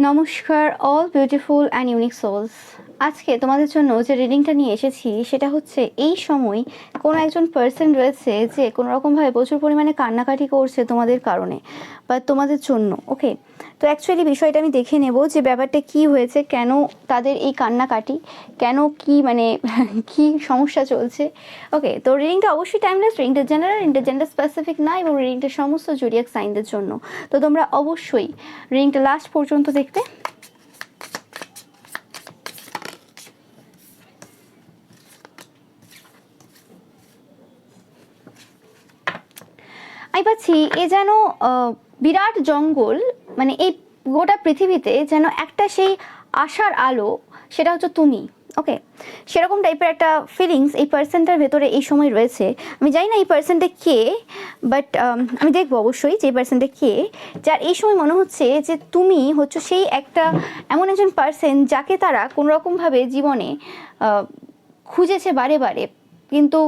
নমস্কার all beautiful and unique souls. আজকে তোমাদের জন্য যে রিডিংটা নিয়ে এসেছি সেটা হচ্ছে এই সময় কোনো একজন পার্সন রয়েছে যে কোনো রকমভাবে প্রচুর পরিমাণে কান্নাকাটি করছে তোমাদের কারণে বা তোমাদের জন্য। ওকে, তো অ্যাকচুয়ালি বিষয়টা আমি দেখে নেব যে ব্যাপারটা কি হয়েছে, কেন তাদের এই কান্নাকাটি, কেন কি মানে কি সমস্যা চলছে। ওকে, তো রিডিংটা অবশ্যই টাইমলেস, রিডিংটা জেনারেল, জেন্ডার স্পেসিফিক না, এবং রিডিংটা সমস্ত জোডিয়াক সাইনদের জন্য। তো তোমরা অবশ্যই রিডিংটা লাস্ট পর্যন্ত দেখবে। আমি পাচ্ছি এ যেন বিরাট জঙ্গল, মানে এই গোটা পৃথিবীতে যেন একটা সেই আশার আলো, সেটা হচ্ছে তুমি। ওকে, সেরকম টাইপের একটা ফিলিংস এই পার্সনটার ভেতরে এই সময় রয়েছে। আমি জানি না এই পার্সনটা কে, বাট আমি দেখবো অবশ্যই যে এই পার্সনটা কে, যার এই সময় মনে হচ্ছে যে তুমি হচ্ছে সেই একটা এমন একজন পার্সন যাকে তারা কোনোরকমভাবে জীবনে খুঁজেছে বারে বারে, কিন্তু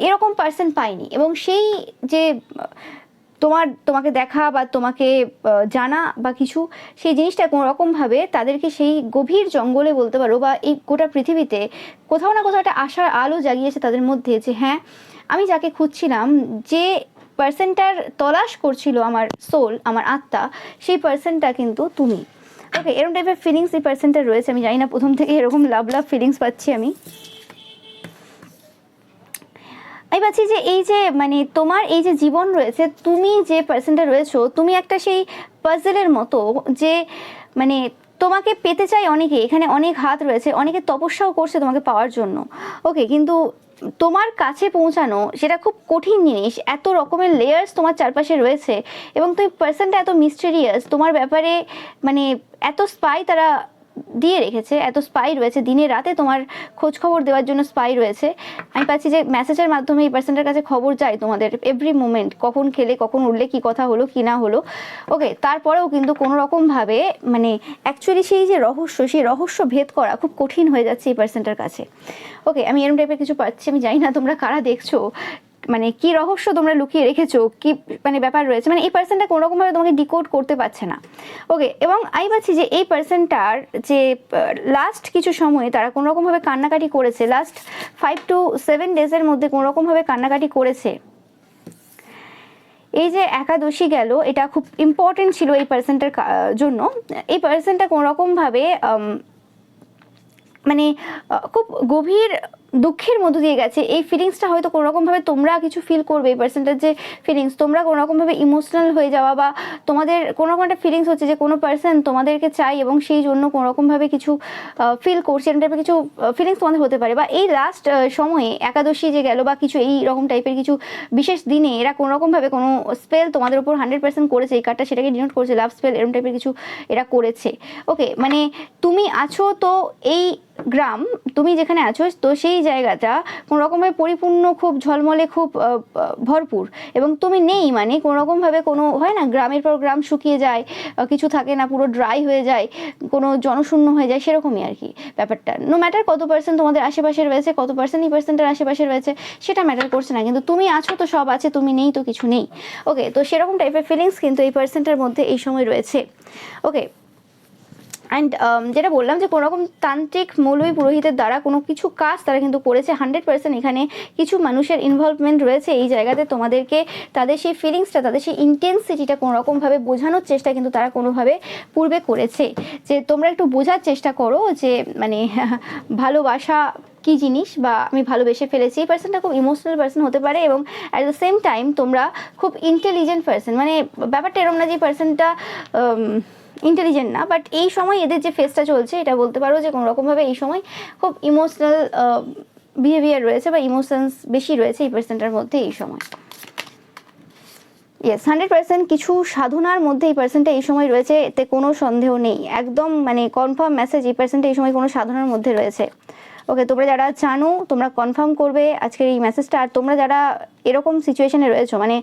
এরকম পার্সন পায়নি। এবং সেই যে তোমাকে দেখা বা তোমাকে জানা বা কিছু, সেই জিনিসটা কোনো রকমভাবে তাদেরকে সেই গভীর জঙ্গলে বলতে পারো বা এই গোটা পৃথিবীতে কোথাও না কোথাও একটা আশার আলো জাগিয়েছে তাদের মধ্যে, যে হ্যাঁ, আমি যাকে খুঁজছিলাম, যে পার্সনটার তলাশ করছিল আমার সোল, আমার আত্মা, সেই পার্সনটা কিন্তু তুমি। ওকে, এরকম টাইপের ফিলিংস এই পার্সনটার রয়েছে। আমি জানি না, প্রথম থেকে এরকম লাভ ফিলিংস পাচ্ছি আমি পাচ্ছি যে এই যে মানে তোমার এই যে জীবন রয়েছে, তুমি যে পার্সনটা রয়েছো, তুমি একটা সেই পাজলের মতো, যে মানে তোমাকে পেতে চাই অনেকে, এখানে অনেক হাত রয়েছে, অনেকে তপস্যাও করছে তোমাকে পাওয়ার জন্য। ওকে, কিন্তু তোমার কাছে পৌঁছানো সেটা খুব কঠিন জিনিস। এত রকমের লেয়ার্স তোমার চারপাশে রয়েছে, এবং তুমি পার্সনটা এত মিস্টেরিয়াস তোমার ব্যাপারে, মানে এত স্পাই তারা দিয়ে রেখেছে, এত স্পাই রয়েছে, দিনে রাতে তোমার খোঁজ খবর দেওয়ার জন্য স্পাই রয়েছে। আমি পাচ্ছি যে মেসেজের মাধ্যমে এই পার্সনটার কাছে খবর যায় তোমাদের এভরি মোমেন্ট, কখন খেলে কখন উঠলে, কি কথা হলো কি না হলো। ওকে, তারপরেও কিন্তু কোনো রকমভাবে মানে অ্যাকচুয়ালি সেই যে রহস্য, সেই রহস্য ভেদ করা খুব কঠিন হয়ে যাচ্ছে এই পার্সনটার কাছে। ওকে, আমি এরকম টাইপের কিছু পাচ্ছি। আমি জানি না তোমরা কারা দেখছো, মানে কি রহস্য তোমরা লুকিয়ে রেখেছো, কি মানে ব্যাপার রয়েছে, মানে এই পার্সনটা কোনো রকমভাবে তোমাকে ডিকোড করতে পারছে না। ওকে, এবং আমি পাচ্ছি যে এই পার্সনটার যে লাস্ট কিছু সময়ে তারা কোনো রকমভাবে কান্নাকাটি করেছে, লাস্ট 5 to 7 ডেজের মধ্যে কোনো রকমভাবে কান্নাকাটি করেছে। এই যে একাদশী গেল, এটা খুব ইম্পর্টেন্ট ছিল এই পার্সনটার জন্য। এই পার্সনটা কোনো রকমভাবে মানে খুব গভীর দুঃখের মধ্য দিয়ে গেছে। এই ফিলিংসটা হয়তো কোনো রকমভাবে তোমরা কিছু ফিল করবে, এই পার্সনটার যে ফিলিংস, তোমরা কোনো রকমভাবে ইমোশনাল হয়ে যাওয়া, বা তোমাদের কোনো রকম একটা ফিলিংস হচ্ছে যে কোনো পার্সন তোমাদেরকে চাই এবং সেই জন্য কোনো রকমভাবে কিছু ফিল করছে, এরকম টাইপের কিছু ফিলিংস তোমাদের হতে পারে। বা এই লাস্ট সময়ে একাদশী যে গেল বা কিছু এই রকম টাইপের কিছু বিশেষ দিনে এরা কোনো রকমভাবে কোনো স্পেল তোমাদের উপর 100% করেছে, এই কার্ডটা সেটাকে ডিনোট করছে, লাভ স্পেল এরকম টাইপের কিছু এরা করেছে। ওকে, মানে তুমি আছো তো এই গ্রাম, তুমি যেখানে আছো তো সেই জায়গাটা কোনো রকমভাবে পরিপূর্ণ, খুব ঝলমলে, খুব ভরপুর, এবং তুমি নেই, মানে কোনো রকমভাবে কোনো হয় না গ্রামের পর গ্রাম শুকিয়ে যায়, কিছু থাকে না, পুরো ড্রাই হয়ে যায়, কোনো জনশূন্য হয়ে যায়, সেরকমই আর কি ব্যাপারটা। নো ম্যাটার কত পার্সেন্ট তোমাদের আশেপাশে রয়েছে, কত পার্সেন্ট এই পার্সেন্টের আশেপাশে রয়েছে, সেটা ম্যাটার করছে না, কিন্তু তুমি আছো তো সব আছে, তুমি নেই তো কিছু নেই। ওকে, তো সেরকম টাইপের ফিলিংস কিন্তু এই পার্সেন্টের মধ্যে এই সময় রয়েছে। ওকে, অ্যান্ড যেটা বললাম যে কোনো রকম তান্ত্রিক মৌলবী পুরোহিতের দ্বারা কোনো কিছু কাজ তারা কিন্তু করেছে 100%। এখানে কিছু মানুষের ইনভলভমেন্ট রয়েছে এই জায়গাতে, তোমাদেরকে তাদের সেই ফিলিংসটা, তাদের সেই ইন্টেন্সিটিটা কোনো রকমভাবে বোঝানোর চেষ্টা কিন্তু তারা কোনোভাবে পূর্বে করেছে, যে তোমরা একটু বোঝার চেষ্টা করো যে মানে ভালোবাসা কি জিনিস, বা আমি ভালোবেসে ফেলেছি। এই পার্সনটা খুব ইমোশনাল পার্সন হতে পারে, এবং অ্যাট দ্য সেম টাইম তোমরা খুব ইন্টেলিজেন্ট পার্সন। মানে ব্যাপারটা এরকম না যে পার্সনটা ইন্টেলিজেন্ট না, বাট এই সময় এদের যে ফেসটা চলছে, এটা বলতে পারো যে কোনো রকমভাবে এই সময় খুব ইমোশনাল বিহেভিয়ার রয়েছে, বা ইমোশনস বেশি রয়েছে এই পার্সনটার মধ্যে এই সময়। ইয়েস, 100% কিছু সাধনার মধ্যে এই পার্সনটা এই সময় রয়েছে, এতে কোনো সন্দেহ নেই, একদম মানে কনফার্ম মেসেজ, এই পার্সনটা এই সময় কোনো সাধনার মধ্যে রয়েছে। ওকে, তোমরা যারা জানো তোমরা কনফার্ম করবে আজকের এই মেসেজটা। আর তোমরা যারা এরকম সিচুয়েশনে রয়েছো, মানে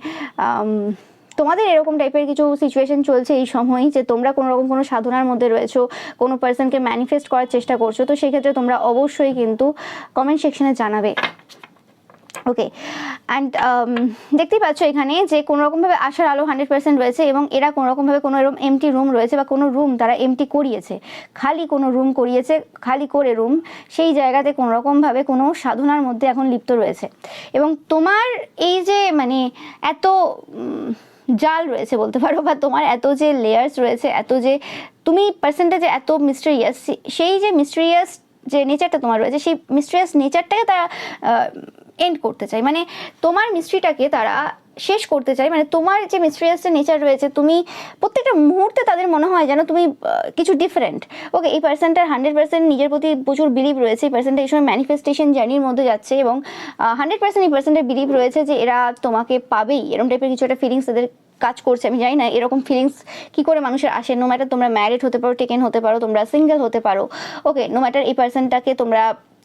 তোমাদের এরকম টাইপের কিছু সিচুয়েশন চলছে এই সময়, যে তোমরা কোনো রকম কোনো সাধনার মধ্যে রয়েছো, কোনো পার্সনকে ম্যানিফেস্ট করার চেষ্টা করছো, তো সেই ক্ষেত্রে তোমরা অবশ্যই কিন্তু কমেন্ট সেকশনে জানাবে। ওকে অ্যান্ড দেখতেই পাচ্ছ এখানে যে কোনো রকমভাবে আশার আলো 100% রয়েছে এবং এরা কোনো রকমভাবে কোনো এরকম এমটি রুম রয়েছে বা কোনো রুম তারা এমটি করিয়েছে, খালি কোনো রুম করিয়েছে, খালি করে রুম, সেই জায়গাতে কোনো রকমভাবে কোনো সাধনার মধ্যে এখন লিপ্ত রয়েছে। এবং তোমার এই যে মানে এত জাল রয়েছে বলতে পারো, বা তোমার এত যে লেয়ার্স রয়েছে, এত যে তুমি পার্সেন্টেজে এত মিস্টেরিয়াস, সেই যে মিস্টেরিয়াস যে নেচারটা তোমার রয়েছে, সেই মিস্টেরিয়াস নেচারটাকে তারা এন্ড করতে চাই, মানে তোমার মিস্ট্রিটাকে তারা শেষ করতে চাই। মানে তোমার যে মিস্ট্রিয়াস নেচার রয়েছে, তুমি প্রত্যেকটা মুহূর্তে তাদের মনে হয় যেন তুমি কিছু ডিফারেন্ট। ওকে, এই পার্সনটার 100% নিজের প্রতি প্রচুর বিলিভ রয়েছে, এই পার্সনটা এই সময় ম্যানিফেস্টেশন জার্নির মধ্যে যাচ্ছে এবং 100% এই পার্সনের বিলিভ রয়েছে যে এরা তোমাকে পাবেই, এরকম টাইপের কিছু একটা ফিলিংস তাদের কাজ করছে। আমি জানি না এরকম ফিলিংস কি করে মানুষের আসে, নো ম্যাটার তোমরা ম্যারিড হতে পারো, টেকেন হতে পারো, তোমরা সিঙ্গেল হতে পারো, ওকে, নো ম্যাটার এই পার্সনটাকে তোমরা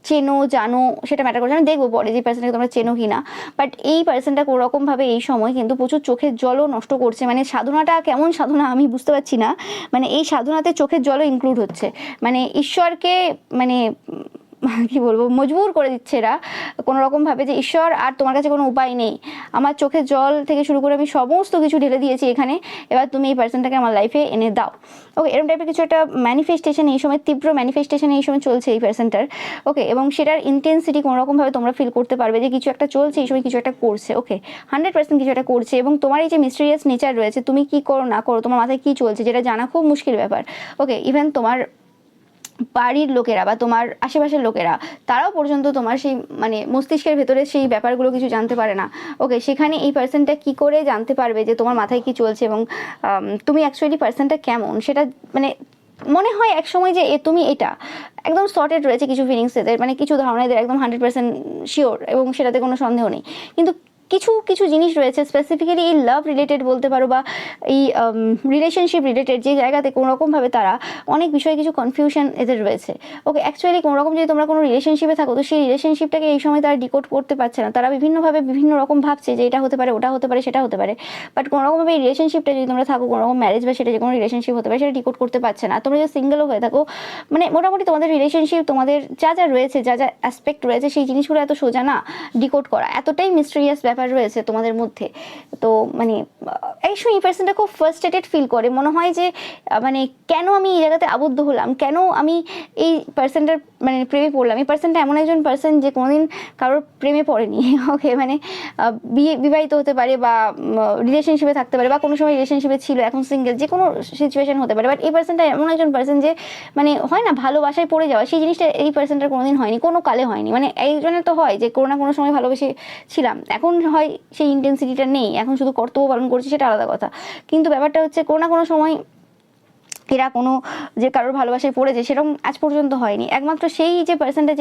চেনো জানো সেটা ম্যাটার করছে, আমি দেখবো পরে যে পার্সনটাকে তোমরা চেনো কি না। বাট এই পার্সনটা কোনো রকমভাবে এই সময় কিন্তু প্রচুর চোখের জলও নষ্ট করছে। মানে সাধনাটা কেমন সাধনা আমি বুঝতে পারছি না, মানে এই সাধনাতে চোখের জলও ইনক্লুড হচ্ছে, মানে ঈশ্বরকে মানে কি বলবো মজবুর করে দিচ্ছে এরা কোনো রকমভাবে যে ঈশ্বর আর তোমার কাছে কোনো উপায় নেই, আমার চোখের জল থেকে শুরু করে আমি সমস্ত কিছু ঢেলে দিয়েছি এখানে, এবার তুমি এই পার্সনটাকে আমার লাইফে এনে দাও। ওকে, এরকম টাইপের কিছু একটা ম্যানিফেস্টেশন এই সময়, তীব্র ম্যানিফেস্টেশন এই সময় চলছে এই পার্সনটার। ওকে, এবং সেটার ইন্টেন্সিটি কোনো রকমভাবে তোমরা ফিল করতে পারবে যে কিছু একটা চলছে এই সময়, কিছু একটা করছে। ওকে, 100% কিছু একটা করছে এবং তোমার এই যে মিস্টেরিয়াস নেচার রয়েছে, তুমি কি করো না করো, তোমার মাথায় কি চলছে যেটা জানা খুব মুশকিল ব্যাপার। ওকে, ইভেন তোমার বাড়ির লোকেরা বা তোমার আশেপাশের লোকেরা তারাও পর্যন্ত তোমার সেই মানে মস্তিষ্কের ভেতরে সেই ব্যাপারগুলো কিছু জানতে পারে না। ওকে, সেখানে এই পার্সনটা কি করে জানতে পারবে যে তোমার মাথায় কি চলছে এবং তুমি অ্যাকচুয়ালি পার্সনটা কেমন, সেটা মানে মনে হয় একসময় যে তুমি এটা একদম সর্টেড রয়েছে কিছু ফিলিংস এদের, মানে কিছু ধারণা এদের একদম 100% শিওর এবং সেটাতে কোনো সন্দেহ নেই। কিন্তু কিছু কিছু জিনিস রয়েছে স্পেসিফিক্যালি এই লাভ রিলেটেড বলতে পারো বা এই রিলেশনশিপ রিলেটেড, যে জায়গাতে কোনো রকমভাবে তারা অনেক বিষয়ে কিছু কনফিউশন এদের রয়েছে। ওকে, অ্যাকচুয়ালি কোনো রকম যদি তোমরা কোনো রিলেশনশিপে থাকো, তো সেই রিলেশনশিপটাকে এই সময় তারা ডিকোড করতে পারছে না, তারা বিভিন্নভাবে বিভিন্ন রকম ভাবছে যে এটা হতে পারে, ওটা হতে পারে, সেটা হতে পারে, বাট কোনো রকমভাবে এই রিলেশনশিপটা যদি তোমরা থাকো, কোনো রকম ম্যারেজ বা সেটা যে কোনো রিলেশনশিপ হতে পারে, সেটা ডিকোড করতে পারছে না। তোমরা যদি সিঙ্গেলও হয়ে থাকো, মানে মোটামুটি তোমাদের রিলেশনশিপ, তোমাদের যা যা রয়েছে, যা যা অ্যাসপেক্ট রয়েছে, সেই জিনিসগুলো এত সোজা না ডিকোড করা, এতটাই মিস্টেরিয়াস ব্যাপার রয়েছে তোমাদের মধ্যে। তো মানে এই সময় এই পার্সনটা খুব ফার্স্ট্রেটেড ফিল করে, মনে হয় যে মানে কেন আমি এই জায়গাতে আবদ্ধ হলাম, কেন আমি এই পার্সনটার মানে প্রেমে পড়লাম। এই পার্সনটা এমন একজন পার্সন যে কোনোদিন কারোর প্রেমে পড়েনি। ওকে, মানে বিবাহিত হতে পারে বা রিলেশনশিপে থাকতে পারে বা কোনো সময় রিলেশনশিপে ছিল, এখন সিঙ্গেল, যে কোনো সিচুয়েশন হতে পারে, বাট এই পার্সনটা এমন একজন পার্সন যে মানে হয় না ভালোবাসায় পড়ে যাওয়া, সেই জিনিসটা এই পার্সনটার কোনোদিন হয়নি, কোনো কালে হয়নি। মানে এইজনের তো হয় যে কোনো না কোনো সময় ভালোবেসে ছিলাম, এখন হয় সেই ইন্টেন্সিটিটা নেই, এখন শুধু কর্তব্য পালন করছি, সেটা আলাদা কথা। কিন্তু ব্যাপারটা হচ্ছে কোনো না কোনো সময় এরা কোনো যে কারোর ভালোবাসায় পড়েছে সেরকম আজ পর্যন্ত হয়নি। একমাত্র সেই যে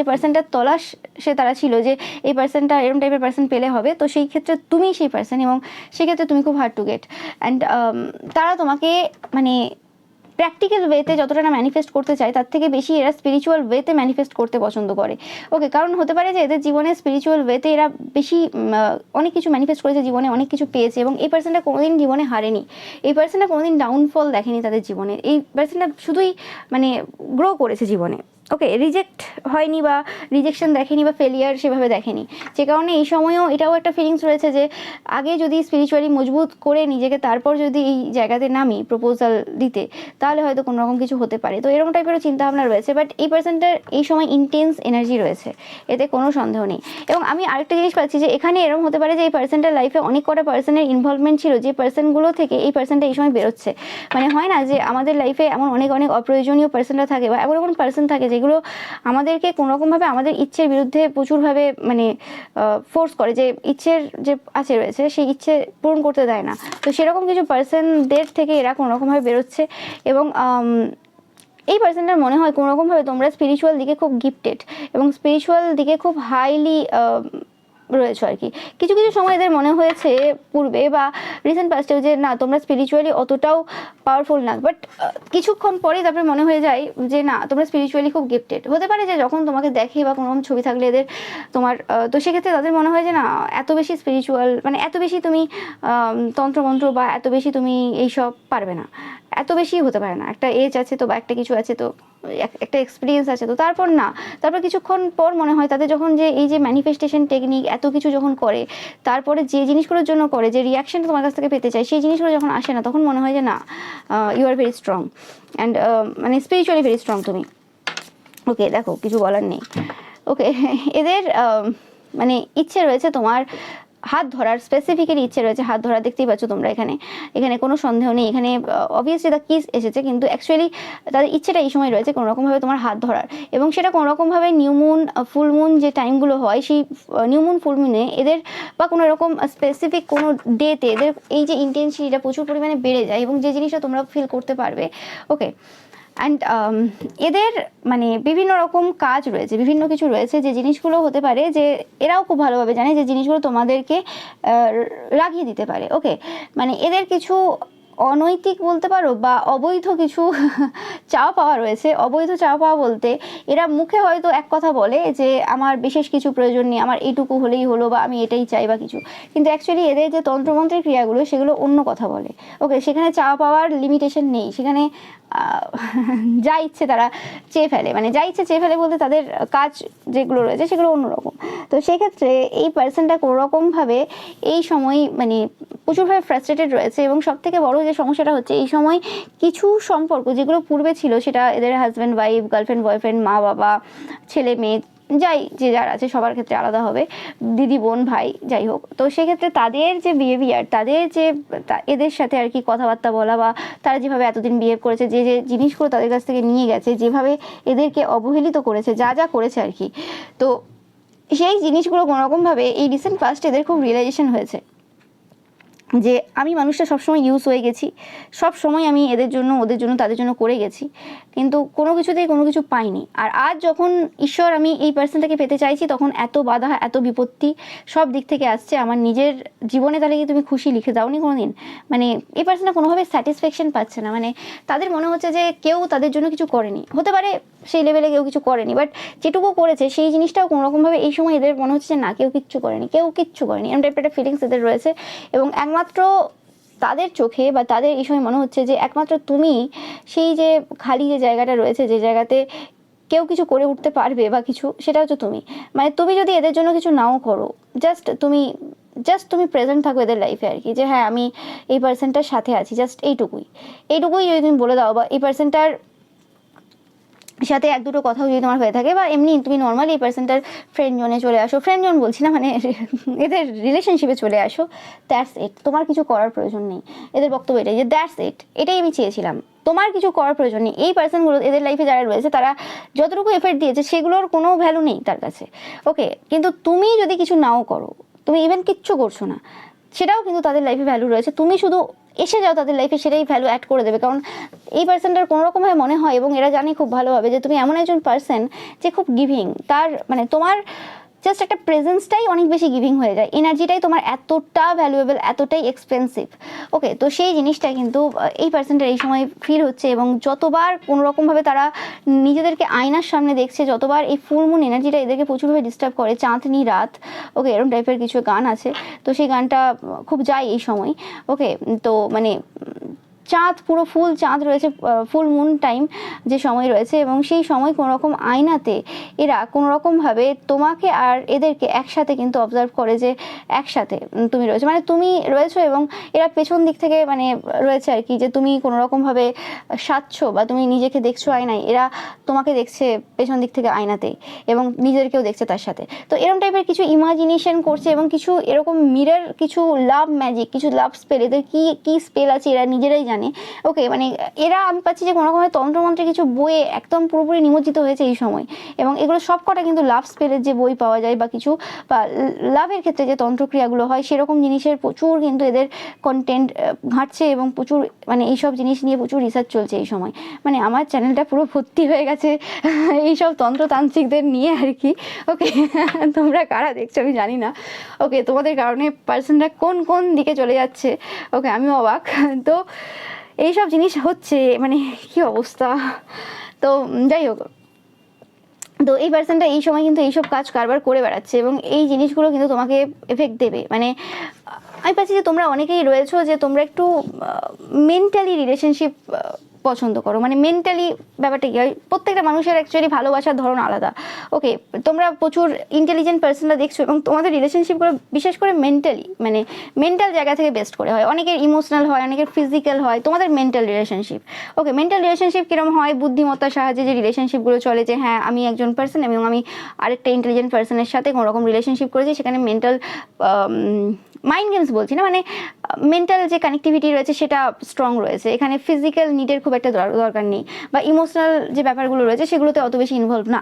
পার্সনটার তলাশ সে তারা ছিল যে এই পার্সনটা এরকম টাইপের পার্সন পেলে হবে, তো সেই ক্ষেত্রে তুমি সেই পার্সন এবং সেক্ষেত্রে তুমি খুব হার্ড টু গেট। অ্যান্ড তারা তোমাকে মানে প্র্যাকটিক্যাল ওয়েতে যতটা না ম্যানিফেস্ট করতে চায়, তার থেকে বেশি এরা স্পিরিচুয়াল ওয়েতে ম্যানিফেস্ট করতে পছন্দ করে। ওকে, কারণ হতে পারে যে এদের জীবনে স্পিরিচুয়াল ওয়েতে এরা বেশি অনেক কিছু ম্যানিফেস্ট করেছে, জীবনে অনেক কিছু পেয়েছে এবং এই পার্সনটা কোনোদিন জীবনে হারেনি, এই পার্সনটা কোনোদিন ডাউনফল দেখেনি তাদের জীবনে, এই পার্সনটা শুধুই মানে গ্রো করেছে জীবনে। ওকে, রিজেক্ট হয়নি বা রিজেকশন দেখেনি বা ফেলিয়ার সেভাবে দেখেনি, যে কারণে এই সময়ও এটাও একটা ফিলিংস রয়েছে যে আগে যদি স্পিরিচুয়ালি মজবুত করে নিজেকে তারপর যদি এই জায়গাতে নামি প্রপোজাল দিতে, তাহলে হয়তো কোনো রকম কিছু হতে পারে। তো এরকম টাইপেরও চিন্তাভাবনা রয়েছে, বাট এই পার্সনটার এই সময় ইন্টেন্স এনার্জি রয়েছে, এতে কোনো সন্দেহ নেই। এবং আমি আরেকটা জিনিস পাচ্ছি যে এখানে এরকম হতে পারে যে এই পার্সনটার লাইফে অনেক কটা পার্সনের ইনভলভমেন্ট ছিল, যে পার্সনগুলো থেকে এই পার্সনটা এই সময় বেরোচ্ছে। মানে হয় না যে আমাদের লাইফে এমন অনেক অনেক অপ্রয়োজনীয় পার্সনরা থাকে বা এমন এমন পার্সন থাকে যেগুলো আমাদেরকে কোনো রকমভাবে আমাদের ইচ্ছের বিরুদ্ধে প্রচুরভাবে মানে ফোর্স করে, যে ইচ্ছের যে আছে রয়েছে সেই ইচ্ছে পূরণ করতে দেয় না। তো সেরকম কিছু পার্সনদের থেকে এরা কোনো রকমভাবে বেরোচ্ছে এবং এই পার্সনটার মনে হয় কোনো রকমভাবে তোমরা স্পিরিচুয়াল দিকে খুব গিফটেড এবং স্পিরিচুয়াল দিকে খুব হাইলি রয়েছে আর কি। কিছু কিছু সময় এদের মনে হয়েছে পূর্বে বা রিসেন্ট পাস্টেও যে না তোমরা স্পিরিচুয়ালি অতটাও পাওয়ারফুল না, বাট কিছুক্ষণ পরেই তারপরে মনে হয়ে যায় যে না তোমরা স্পিরিচুয়ালি খুব গিফটেড। হতে পারে যে যখন তোমাকে দেখে বা কোনো ছবি থাকলে এদের তোমার তো সেক্ষেত্রে তাদের মনে হয় যে না এত বেশি স্পিরিচুয়াল, মানে এত বেশি তুমি তন্ত্রমন্ত্র বা এত বেশি তুমি এইসব পারবে না, এত বেশি হতে পারে না, একটা এজ আছে তো বা একটা কিছু আছে তো একটা এক্সপিরিয়েন্স আছে তো তারপর না, তারপর কিছুক্ষণ পর মনে হয় তাদের যখন যে এই যে ম্যানিফেস্টেশন টেকনিক এত কিছু যখন করে, তারপরে যে জিনিসগুলোর জন্য করে, যে রিয়াকশনটা তোমার কাছ থেকে পেতে চায়, সেই জিনিসগুলো যখন আসে না, তখন মনে হয় যে না, you are very strong and মানে স্পিরিচুয়ালি ভেরি স্ট্রং তুমি। ওকে, দেখো কিছু বলার নেই। ওকে, এদের মানে ইচ্ছে রয়েছে তোমার হাত ধরার, স্পেসিফিক্যালি ইচ্ছে রয়েছে হাত ধরার, দেখতেই পাচ্ছ তোমরা এখানে, এখানে কোনো সন্দেহ নেই, এখানে অবভিয়াসলি দ্য কিস এসেছে, কিন্তু অ্যাকচুয়ালি তাদের ইচ্ছেটা এই সময় রয়েছে কোনোরকমভাবে তোমার হাত ধরার, এবং সেটা কোনোরকমভাবে নিউ মুন ফুল মুন যে টাইমগুলো হয়, সেই নিউ মুন ফুল মুনে এদের বা কোনো রকম স্পেসিফিক কোনো ডেতে এদের এই যে ইন্টেন্সিটিটা প্রচুর পরিমাণে বেড়ে যায়, এবং যে জিনিসটা তোমরা ফিল করতে পারবে। ওকে, অ্যান্ড এদের মানে বিভিন্ন রকম কাজ রয়েছে, বিভিন্ন কিছু রয়েছে, যে জিনিসগুলো হতে পারে যে এরাও খুব ভালোভাবে জানে যে জিনিসগুলো তোমাদেরকে রাগিয়ে দিতে পারে। ওকে, মানে এদের কিছু অনৈতিক বলতে পারো বা অবৈধ কিছু চাওয়া পাওয়া রয়েছে। অবৈধ চাওয়া পাওয়া বলতে এরা মুখে হয়তো এক কথা বলে যে আমার বিশেষ কিছু প্রয়োজন নেই, আমার এইটুকু হলেই হলো, বা আমি এটাই চাই বা কিছু, কিন্তু অ্যাকচুয়ালি এদের যে তন্ত্রমন্ত্রের ক্রিয়াগুলো সেগুলো অন্য কথা বলে। ওকে, সেখানে চাওয়া পাওয়ার লিমিটেশন নেই, সেখানে যা ইচ্ছে তারা চেয়ে ফেলে, মানে যা ইচ্ছে চেয়ে ফেলে বলতে তাদের কাজ যেগুলো রয়েছে সেগুলো অন্যরকম। তো সেক্ষেত্রে এই পার্সনটা কোনোরকমভাবে এই সময় মানে প্রচুরভাবে ফ্রাস্ট্রেটেড রয়েছে, এবং সব থেকে বড় যে সমস্যাটা হচ্ছে এই সময় কিছু সম্পর্ক যেগুলো পূর্বে ছিল, সেটা এদের হাজব্যান্ড ওয়াইফ, গার্লফ্রেন্ড বয়ফ্রেন্ড, মা বাবা, ছেলে মেয়ে, যাই যে যারা আছে সবার ক্ষেত্রে আলাদা হবে, দিদি বোন ভাই যাই হোক, তো সেক্ষেত্রে তাদের যে বিহেভিয়ার, তাদের যে এদের সাথে আর কি কথাবার্তা বলা, বা তারা যেভাবে এতদিন বিহেভ করেছে, যে যে জিনিসগুলো তাদের কাছ থেকে নিয়ে গেছে, যেভাবে এদেরকে অবহেলিত করেছে, যা যা করেছে আর কি, তো সেই জিনিসগুলো কোনোরকমভাবে এই রিসেন্ট পাস্ট এদের খুব রিয়েলাইজেশন হয়েছে যে আমি মানুষটা সবসময় ইউজ হয়ে গেছি, সব সময় আমি এদের জন্য ওদের জন্য তাদের জন্য করে গেছি, কিন্তু কোনো কিছুতেই কোনো কিছু পাইনি। আর আজ যখন ঈশ্বর আমি এই পার্সনটাকে পেতে চাইছি, তখন এত বাধা, এত বিপত্তি সব দিক থেকে আসছে। আমার নিজের জীবনে তাহলে কি তুমি খুশি লিখে দাওনি কোনো দিন? মানে এই পার্সনটা কোনোভাবে স্যাটিসফ্যাকশন পাচ্ছে না, মানে তাদের মনে হচ্ছে যে কেউ তাদের জন্য কিছু করেনি। হতে পারে সেই লেভেলে কেউ কিছু করেনি, বাট যেটুকু করেছে সেই জিনিসটাও কোনোরকমভাবে এই সময় এদের মনে হচ্ছে যে না, কেউ কিচ্ছু করেনি, কেউ কিচ্ছু করেনি, এমন টাইপের একটা ফিলিংস এদের রয়েছে। এবং একমাত্র তাদের চোখে বা তাদের এই সময় মনে হচ্ছে যে একমাত্র তুমি সেই যে খালি যে জায়গাটা রয়েছে, যে জায়গাতে কেউ কিছু করে উঠতে পারবে বা কিছু, সেটা হচ্ছে তুমি। মানে তুমি যদি এদের জন্য কিছু নাও করো, জাস্ট তুমি প্রেজেন্ট থাকো এদের লাইফে আর কি, যে হ্যাঁ আমি এই পার্সনটার সাথে আছি, জাস্ট এইটুকুই যদি তুমি বলে দাও, বা এই পার্সনটার সাথে এক দুটো কথাও যদি তোমার হয়ে থাকে, বা এমনি তুমি নর্মালি এই পার্সনটার ফ্রেন্ড জোনে চলে আসো, ফ্রেন্ড জোন বলছি না, মানে এদের রিলেশনশিপে চলে আসো, দ্যাটস ইট, তোমার কিছু করার প্রয়োজন নেই। এদের বক্তব্য এটাই যে দ্যাটস ইট, এটাই আমি চেয়েছিলাম, তোমার কিছু করার প্রয়োজন নেই। এই পার্সনগুলো এদের লাইফে যারা রয়েছে, তারা যতটুকু এফের্ট দিয়েছে সেগুলোর কোনো ভ্যালু নেই তার কাছে। ওকে, কিন্তু তুমি যদি কিছু নাও করো, তুমি ইভেন কিচ্ছু করছো না, সেটাও কিন্তু তাদের লাইফে ভ্যালু রয়েছে। তুমি শুধু এসে যাও তাদের লাইফে, সেটাই ভ্যালু অ্যাড করে দেবে। কারণ এই পার্সনটার কোনোরকমভাবে মনে হয়, এবং এরা জানে খুব ভালোভাবে, যে তুমি এমন একজন পার্সন যে খুব গিভিং, তার মানে তোমার জাস্ট একটা প্রেজেন্সটাই অনেক বেশি গিভিং হয়ে যায়, এনার্জিটাই তোমার এতটা ভ্যালুয়েবল, এতটাই এক্সপেন্সিভ। ওকে, তো সেই জিনিসটা কিন্তু এই পার্সনটার এই সময় ফিল হচ্ছে, এবং যতবার কোনোরকমভাবে তারা নিজেদেরকে আয়নার সামনে দেখছে, যতবার এই ফুল মুন এনার্জিটা এদেরকে প্রচুরভাবে ডিস্টার্ব করে, চাঁদনি রাত, ওকে এরকম টাইপের কিছু গান আছে, তো সেই গানটা খুব যায় এই সময়। ওকে, তো মানে চাঁদ পুরো ফুল চাঁদ রয়েছে, ফুল মুন টাইম যে সময় রয়েছে, এবং সেই সময় কোনোরকম আয়নাতে এরা কোনোরকমভাবে তোমাকে আর এদেরকে একসাথে কিন্তু অবজার্ভ করে, যে একসাথে তুমি রয়েছো, মানে তুমি রয়েছো এবং এরা পেছন দিক থেকে মানে রয়েছে আর কি, যে তুমি কোনোরকমভাবে সাজছো বা তুমি নিজেকে দেখছো আয়নায়, এরা তোমাকে দেখছে পেছন দিক থেকে আয়নাতেই, এবং নিজেদেরকেও দেখছে তার সাথে। তো এরকম টাইপের কিছু ইমাজিনেশন করছে, এবং কিছু এরকম মিরর, কিছু লাভ ম্যাজিক, কিছু লাভ স্পেল, এদের কি স্পেল আছে এরা নিজেরাই জানে। ওকে, মানে এরা আমি পাচ্ছি যে কোনোরকমভাবে তন্ত্রমন্ত্রে কিছু বইয়ে একদম পুরোপুরি নিমজ্জিত হয়েছে এই সময়, এবং এগুলো সব কটা কিন্তু লাভ স্পেলের যে বই পাওয়া যায়, বা কিছু বা লাভের ক্ষেত্রে যে তন্ত্রক্রিয়াগুলো হয়, সেরকম জিনিসের প্রচুর কিন্তু এদের কন্টেন্ট ঘাঁটছে, এবং প্রচুর মানে এইসব জিনিস নিয়ে প্রচুর রিসার্চ চলছে এই সময়। মানে আমার চ্যানেলটা পুরো ভর্তি হয়ে গেছে এইসব তন্ত্রতান্ত্রিকদের নিয়ে আর কি। ওকে, তোমরা কারা দেখছো আমি জানি না। ওকে, তোমাদের কারণে পার্সনরা কোন কোন দিকে চলে যাচ্ছে, ওকে আমিও অবাক। তো এইসব জিনিস হচ্ছে, মানে কি অবস্থা। তো যাই হোক, তো এই পার্সনটা এই সময় কিন্তু এইসব কাজ কারবার করে বেড়াচ্ছে, এবং এই জিনিসগুলো কিন্তু তোমাকে এফেক্ট দেবে। মানে আমি পাচ্ছি যে তোমরা অনেকেই রয়েছো যে তোমরা একটু মেন্টালি রিলেশনশিপ পছন্দ করো, মানে মেন্টালি ব্যাপারটা কি হয়, প্রত্যেকটা মানুষের অ্যাকচুয়ালি ভালোবাসার ধরন আলাদা। ওকে, তোমরা প্রচুর ইন্টেলিজেন্ট পার্সনরা দেখছো এবং তোমাদের রিলেশনশিপগুলো বিশেষ করে মেন্টালি, মানে মেন্টাল জায়গা থেকে বেস্ট করে হয়। অনেকের ইমোশনাল হয়, অনেকের ফিজিক্যাল হয়, তোমাদের মেন্টাল রিলেশনশিপ। ওকে, মেন্টাল রিলেশনশিপ কীরকম হয়, বুদ্ধিমত্তার সাহায্যে যে রিলেশনশিপগুলো চলে, যে হ্যাঁ আমি একজন পার্সন এবং আমি আরেকটা ইন্টেলিজেন্ট পার্সনের সাথে কোনো রকম রিলেশনশিপ করেছি, সেখানে মেন্টাল মাইন্ড গেমস বলছি না, মানে মেন্টাল যে কানেক্টিভিটি রয়েছে সেটা স্ট্রং রয়েছে, এখানে ফিজিক্যাল নিডের খুব একটা দরকার নেই, বা ইমোশনাল যে ব্যাপারগুলো রয়েছে সেগুলোতে অত বেশি ইনভলভ না।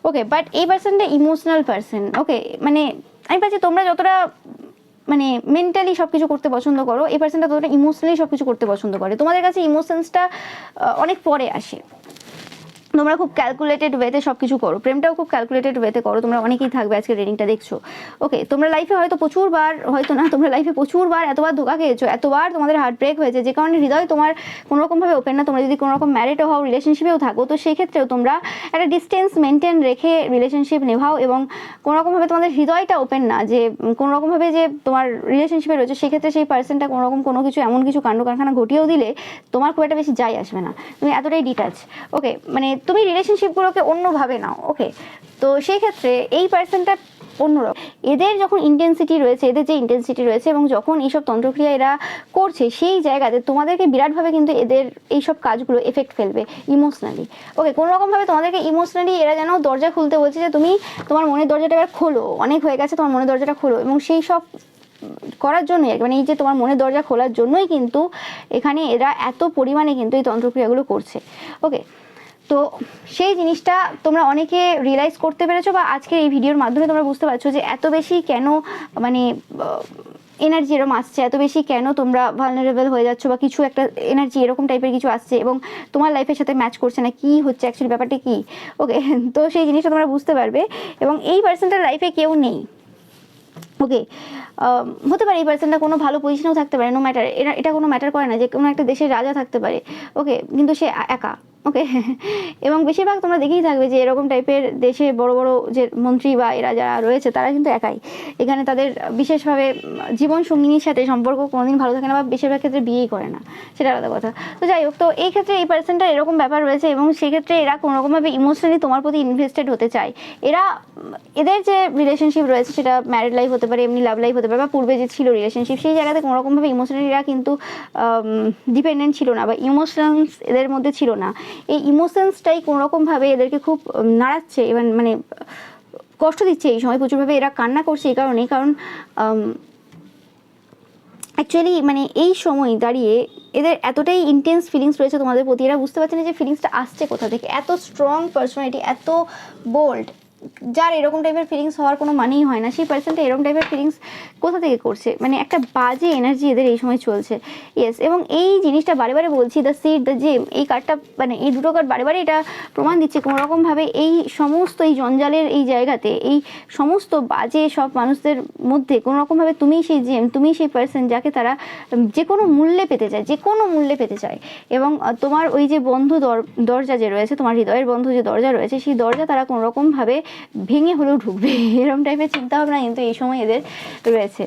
ওকে, বাট এই পার্সনটা ইমোশনাল পার্সন। ওকে, মানে আমি পাচ্ছি তোমরা যতটা মানে মেন্টালি সব কিছু করতে পছন্দ করো, এই পার্সনটা ততটা ইমোশনালি সব কিছু করতে পছন্দ করে। তোমাদের কাছে ইমোশনসটা অনেক পরে আসে, তোমরা খুব ক্যালকুলেটেড ওয়েতে সব কিছু করো, প্রেমটাও খুব ক্যালকুলেটেড ওয়েতে করো, তোমরা অনেকেই থাকবে আজকে রিডিংটা দেখছো। ওকে, তোমরা লাইফে হয়তো প্রচুরবার, হয়তো না, তোমরা লাইফে প্রচুরবার এতবার ধোকা খেয়েছো, এতবার তোমাদের হার্ট ব্রেক হয়েছে, যে কারণে হৃদয় তোমার কোনোরকমভাবে ওপেন না। তোমরা যদি কোনোরকম ম্যারিডও হও, রিলেশনশিপেও থাকো, তো সেই ক্ষেত্রেও তোমরা একটা ডিস্টেন্স মেনটেন রেখে রিলেশনশিপ নেভাও, এবং কোনোরকমভাবে তোমাদের হৃদয়টা ওপেন না, যে কোনোরকমভাবে যে তোমার রিলেশনশিপে রয়েছে সেক্ষেত্রে সেই পার্সনটা কোনোরকম কোনো কিছু এমন কিছু কাণ্ড কারখানা ঘটিয়েও দিলে তোমার খুব একটা বেশি যায় আসবে না, তুমি এতটাই ডিটাচ। ওকে, মানে তুমি রিলেশনশিপগুলোকে অন্যভাবে নাও। ওকে, তো সেই ক্ষেত্রে এই পার্সনটা অন্যরকম, এদের যখন ইন্টেন্সিটি রয়েছে, এদের যে ইন্টেন্সিটি রয়েছে এবং যখন এইসব তন্ত্রক্রিয়া এরা করছে, সেই জায়গাতে তোমাদেরকে বিরাটভাবে কিন্তু এদের এইসব কাজগুলো এফেক্ট ফেলবে ইমোশনালি। ওকে, কোনোরকমভাবে তোমাদেরকে ইমোশনালি এরা যেন দরজা খুলতে বলছে, যে তুমি তোমার মনের দরজাটা এবার খোলো, অনেক হয়ে গেছে, তোমার মনের দরজাটা খোলো। এবং সেই সব করার জন্যই, মানে এই যে তোমার মনের দরজা খোলার জন্যই কিন্তু এখানে এরা এত পরিমাণে কিন্তু এই তন্ত্রক্রিয়াগুলো করছে। ওকে, তো সেই জিনিসটা তোমরা অনেকে রিয়েলাইজ করতে পেরেছো, বা আজকের এই ভিডিওর মাধ্যমে তোমরা বুঝতে পারছো যে এত বেশি কেন মানে এনার্জি এরকম আসছে, এত বেশি কেন তোমরা ভালনারেবল হয়ে যাচ্ছ, বা কিছু একটা এনার্জি এরকম টাইপের কিছু আসছে এবং তোমার লাইফের সাথে ম্যাচ করছে না, কি হচ্ছে অ্যাকচুয়ালি ব্যাপারটা কি। ওকে, তো সেই জিনিসটা তোমরা বুঝতে পারবে। এবং এই পার্সনটার লাইফে কেউ নেই। ওকে, হতে পারে এই পার্সনটা কোনো ভালো পজিশনেও থাকতে পারে, নো ম্যাটার, এটা কোনো ম্যাটার করে না, যে কোনো একটা দেশের রাজা থাকতে পারে। ওকে, কিন্তু সে একা। ওকে, এবং বেশিরভাগ তোমরা দেখেই থাকবে যে এরকম টাইপের দেশে বড় বড় যে মন্ত্রী বা এরা যারা রয়েছে তারা কিন্তু একাই, এখানে তাদের বিশেষভাবে জীবন সঙ্গিনীর সাথে সম্পর্ক কোনোদিন ভালো থাকে না, বা বেশিরভাগ ক্ষেত্রে বিয়েই করে না, সেটা আলাদা কথা। তো যাই হোক, তো এই ক্ষেত্রে এই পার্সনটা এরকম ব্যাপার রয়েছে, এবং সেক্ষেত্রে এরা কোনোরকমভাবে ইমোশনালি তোমার প্রতি ইনভেস্টেড হতে চায়। এরা এদের যে রিলেশনশিপ রয়েছে সেটা ম্যারিড লাইফ হতে পারে, এমনি লাভ লাইফ হতে পারে, বা পূর্বে যে ছিল রিলেশনশিপ সেই জায়গাতে কোনোরকমভাবে ইমোশনালি এরা কিন্তু ডিপেন্ডেন্ট ছিল না, বা ইমোশনস এদের মধ্যে ছিল না। এই ইমোশনসটাই কোনোরকমভাবে এদেরকে খুব নাড়াচ্ছে, এবং মানে কষ্ট দিচ্ছে এই সময় প্রচুরভাবে, এরা কান্না করছে এই কারণেই, কারণ অ্যাকচুয়ালি মানে এই সময় দাঁড়িয়ে এদের এতটাই ইন্টেন্স ফিলিংস রয়েছে তোমাদের প্রতি, এরা বুঝতে পারছে না যে ফিলিংসটা আসছে কোথা থেকে। এত স্ট্রং পার্সোনালিটি, এত বোল্ড, যার এরকম টাইপের ফিলিংস হওয়ার কোনো মানেই হয় না, সেই পার্সনটা এরকম টাইপের ফিলিংস কোথা থেকে করছে, মানে একটা বাজে এনার্জি এদের এই সময় চলছে। ইয়েস, এবং এই জিনিসটা বারে বারে বলছি, দ্য সিড, দ্য জেম, এই কার্ডটা মানে এই দুটো কার্ড বারে বারে এটা প্রমাণ দিচ্ছে কোনোরকমভাবে এই সমস্ত এই জঞ্জালের এই জায়গাতে, এই সমস্ত বাজে সব মানুষদের মধ্যে কোনোরকমভাবে তুমিই সেই জেম, তুমিই সেই পার্সন যাকে তারা যে কোনো মূল্যে পেতে চায়, যে কোনো মূল্যে পেতে চায়। এবং তোমার ওই যে বন্ধ দরজা যে রয়েছে, তোমার হৃদয়ের বন্ধ যে দরজা রয়েছে, সেই দরজা তারা কোনোরকমভাবে ভেঙে হলেও ঢুকবে, এরকম টাইপের চিন্তাভাবনা কিন্তু এই সময় এদের রয়েছে।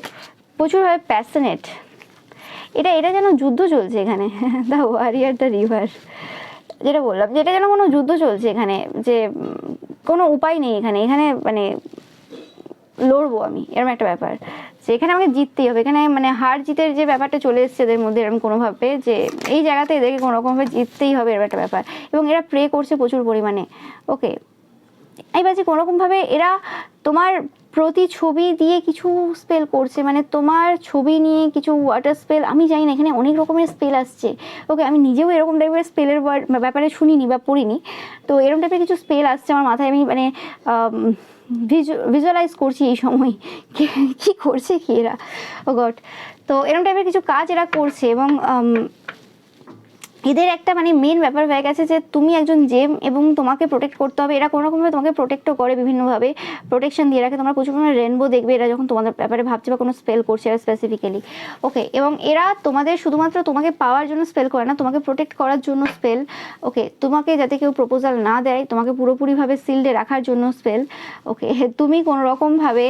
প্রচুরভাবে প্যাশনেট, এটা যেন যুদ্ধ চলছে এখানে, দ্য ওয়ারিয়ার, দ্য রিভার, যেটা বললাম যে এটা যেন কোনো যুদ্ধ চলছে এখানে, যে কোনো উপায় নেই এখানে, এখানে মানে লড়বো আমি, এরকম একটা ব্যাপার, যে এখানে আমাকে জিততেই হবে। এখানে মানে হার জিতের যে ব্যাপারটা চলে এসছে এদের মধ্যে, এরকম কোনোভাবে যে এই জায়গাতে এদেরকে কোনোরকমভাবে জিততেই হবে, এরকম একটা ব্যাপার। এবং এরা প্রে করছে প্রচুর পরিমাণে। ওকে, এই বাজে কোনোরকমভাবে এরা তোমার প্রতি ছবি দিয়ে কিছু স্পেল করছে, মানে তোমার ছবি নিয়ে কিছু ওয়াটার স্পেল, আমি জানি না, এখানে অনেক রকমের স্পেল আসছে। ওকে, আমি নিজেও এরকম টাইপের স্পেলের ব্যাপারে শুনিনি বা পড়িনি, তো এরকম টাইপের কিছু স্পেল আসছে আমার মাথায়, আমি মানে ভিজুয়ালাইজ করছি এই সময় কি করছে কি এরা, ও গড। তো এরকম টাইপের কিছু কাজ এরা করছে, এবং এদের একটা মানে মেন ব্যাপার হয়ে গেছে যে তুমি একজন জেম এবং তোমাকে প্রোটেক্ট করতে হবে। এরা কোনো রকমভাবে তোমাকে প্রোটেক্টও করে, বিভিন্নভাবে প্রোটেকশন দিয়ে রাখে। তোমরা প্রচুর পরিমাণে রেনবো দেখবে এরা যখন তোমাদের ব্যাপারে ভাবছে বা কোনো স্পেল করছে এরা স্পেসিফিক্যালি। ওকে, এবং এরা তোমাদের শুধুমাত্র তোমাকে পাওয়ার জন্য স্পেল করে না, তোমাকে প্রোটেক্ট করার জন্য স্পেল। ওকে, তোমাকে যাতে কেউ প্রপোজাল না দেয়, তোমাকে পুরোপুরিভাবে সিল্ডে রাখার জন্য স্পেল। ওকে, তুমি কোনো রকমভাবে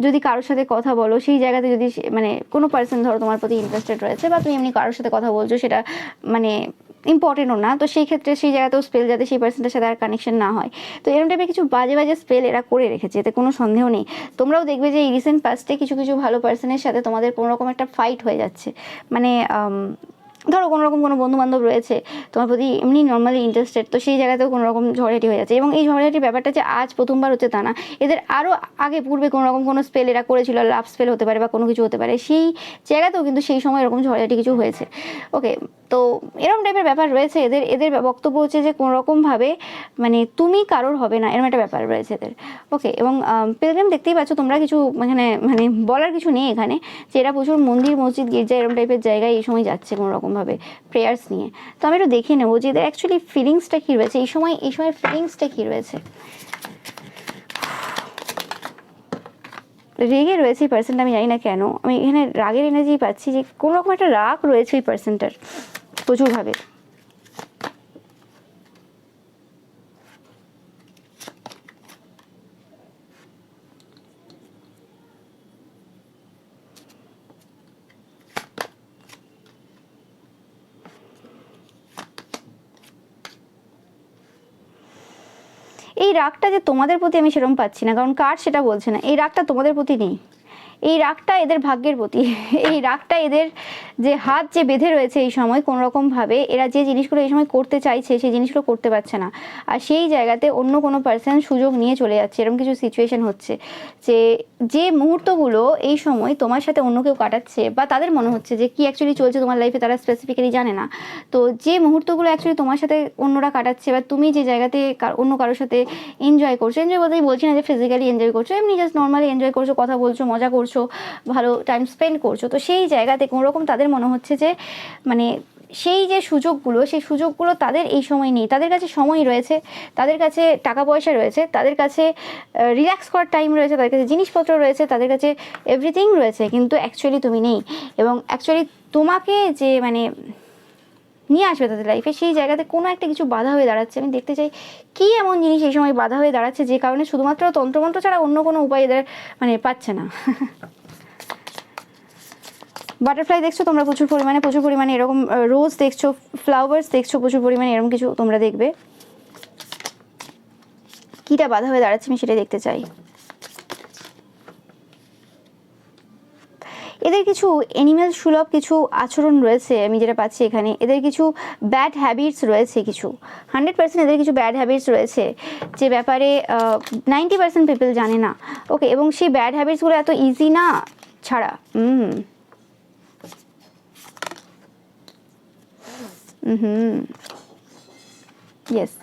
যদি কারোর সাথে কথা বলো, সেই জায়গাতে যদি মানে কোনো পার্সন ধরো তোমার প্রতি ইন্টারেস্টেড রয়েছে, বা তুমি এমনি কারোর সাথে কথা বলছো, সেটা মানে ইম্পর্টেন্টও না, তো সেই ক্ষেত্রে সেই জায়গাতেও স্পেল যাতে সেই পার্সনটার সাথে আর কানেকশন না হয়। তো এরকম টাইপের কিছু বাজে বাজে স্পেল এরা করে রেখেছে, এতে কোনো সন্দেহ নেই। তোমরাও দেখবে যে এই রিসেন্ট পাস্টে কিছু কিছু ভালো পার্সনের সাথে তোমাদের কোনো রকম একটা ফাইট হয়ে যাচ্ছে। মানে ধরো কোনো রকম কোনো বন্ধু বান্ধব রয়েছে তোমার প্রতি এমনি নর্মালি ইন্টারেস্টেড, তো সেই জায়গাতেও কোনো রকম ঝড়ঝাটি হয়ে যাচ্ছে। এবং এই ঝড়ঝাটির ব্যাপারটা যে আজ প্রথমবার হচ্ছে তা না, এদের আরও আগে পূর্বে কোনো রকম কোনো স্পেল এরা করেছিল, লাভ স্পেল হতে পারে বা কোনো কিছু হতে পারে, সেই জায়গাতেও কিন্তু সেই সময় এরকম ঝড়ঝাটি কিছু হয়েছে। ওকে, তো এরকম টাইপের ব্যাপার রয়েছে এদের। এদের বক্তব্য হচ্ছে যে কোনো রকমভাবে মানে তুমি কারোর হবে না, এরকম একটা ব্যাপার রয়েছে এদের। ওকে, এবং পিলগ্রিম দেখতেই পাচ্ছ তোমরা, কিছু এখানে মানে বলার কিছু নেই এখানে, যে এরা প্রচুর মন্দির মসজিদ গির্জা এরকম টাইপের জায়গায় এই সময় যাচ্ছে কোনো রকমভাবে প্রেয়ার্স নিয়ে। তো আমি একটু দেখে নেবো যে এদের অ্যাকচুয়ালি ফিলিংসটা কী রয়েছে এই সময় ফিলিংসটা কী রয়েছে। রেগে রয়েছে এই পার্সনটা, আমি জানি না কেন, আমি এখানে রাগের এনার্জি পাচ্ছি, যে কোনো রকম একটা রাগ রয়েছে এই পার্সনটার প্রচুরভাবে। এই রাগটা যে তোমাদের প্রতি আমি সেরকম পাচ্ছি না, কারণ কার্ড সেটা বলছে না, এই রাগটা তোমাদের প্রতি নেই, এই রাগটা এদের ভাগ্যের প্রতি। এই রাগটা এদের যে হাত যে বেঁধে রয়েছে এই সময় কোনো রকমভাবে, এরা যে জিনিসগুলো এই সময় করতে চাইছে সেই জিনিসগুলো করতে পারছে না, আর সেই জায়গাতে অন্য কোনো পার্সন সুযোগ নিয়ে চলে যাচ্ছে। এরকম কিছু সিচুয়েশন হচ্ছে যে যে মুহূর্তগুলো এই সময় তোমার সাথে অন্য কেউ কাটাচ্ছে, বা তাদের মনে হচ্ছে যে কি অ্যাকচুয়ালি চলছে তোমার লাইফে, তারা স্পেসিফিক্যালি জানে না। তো যে মুহূর্তগুলো অ্যাকচুয়ালি তোমার সাথে অন্যরা কাটাচ্ছে, বা তুমি যে জায়গাতে অন্য কারোর সাথে এনজয় করছো, এনজয় বলতেই বলছি না যে ফিজিক্যালি এনজয় করছো, এমনি জাস্ট নর্মালি এনজয় করছো, কথা বলছো, মজা করছো, ভালো টাইম স্পেন্ড করছো, তো সেই জায়গাতে কোনোরকম তাদের মনে হচ্ছে যে মানে সেই যে সুযোগগুলো, সেই সুযোগগুলো তাদের এই সময় নেই। তাদের কাছে সময় রয়েছে, তাদের কাছে টাকা পয়সা রয়েছে, তাদের কাছে রিল্যাক্স করার টাইম রয়েছে, তাদের কাছে জিনিসপত্র রয়েছে, তাদের কাছে এভরিথিং রয়েছে, কিন্তু অ্যাকচুয়ালি তুমি নেই। এবং অ্যাকচুয়ালি তোমাকে যে মানে নিয়ে আসবে তাদের লাইফে, সেই জায়গাতে কোনো একটা কিছু বাধা হয়ে দাঁড়াচ্ছে। আমি দেখতে চাই কী এমন জিনিস এই সময় বাধা হয়ে দাঁড়াচ্ছে, যে কারণে শুধুমাত্র তন্ত্রমন্ত্র ছাড়া অন্য কোনো উপায় এদের মানে পাচ্ছে না। বাটারফ্লাই দেখছো তোমরা প্রচুর পরিমাণে এরকম, রোজ দেখছো, ফ্লাওয়ার্স দেখছো প্রচুর পরিমাণে, এরকম কিছু তোমরা দেখবে। কীটা বাধা হয়ে দাঁড়াচ্ছে আমি সেটা দেখতে চাই। এদের কিছু অ্যানিম্যাল সুলভ কিছু আচরণ রয়েছে আমি যেটা পাচ্ছি এখানে। এদের কিছু ব্যাড হ্যাবিটস রয়েছে, কিছু 100% এদের কিছু ব্যাড হ্যাবিটস রয়েছে, যে ব্যাপারে 90% পিপল জানে না। ওকে, এবং সেই ব্যাড হ্যাবিটসগুলো এত ইজি না ছাড়া। ইয়েস,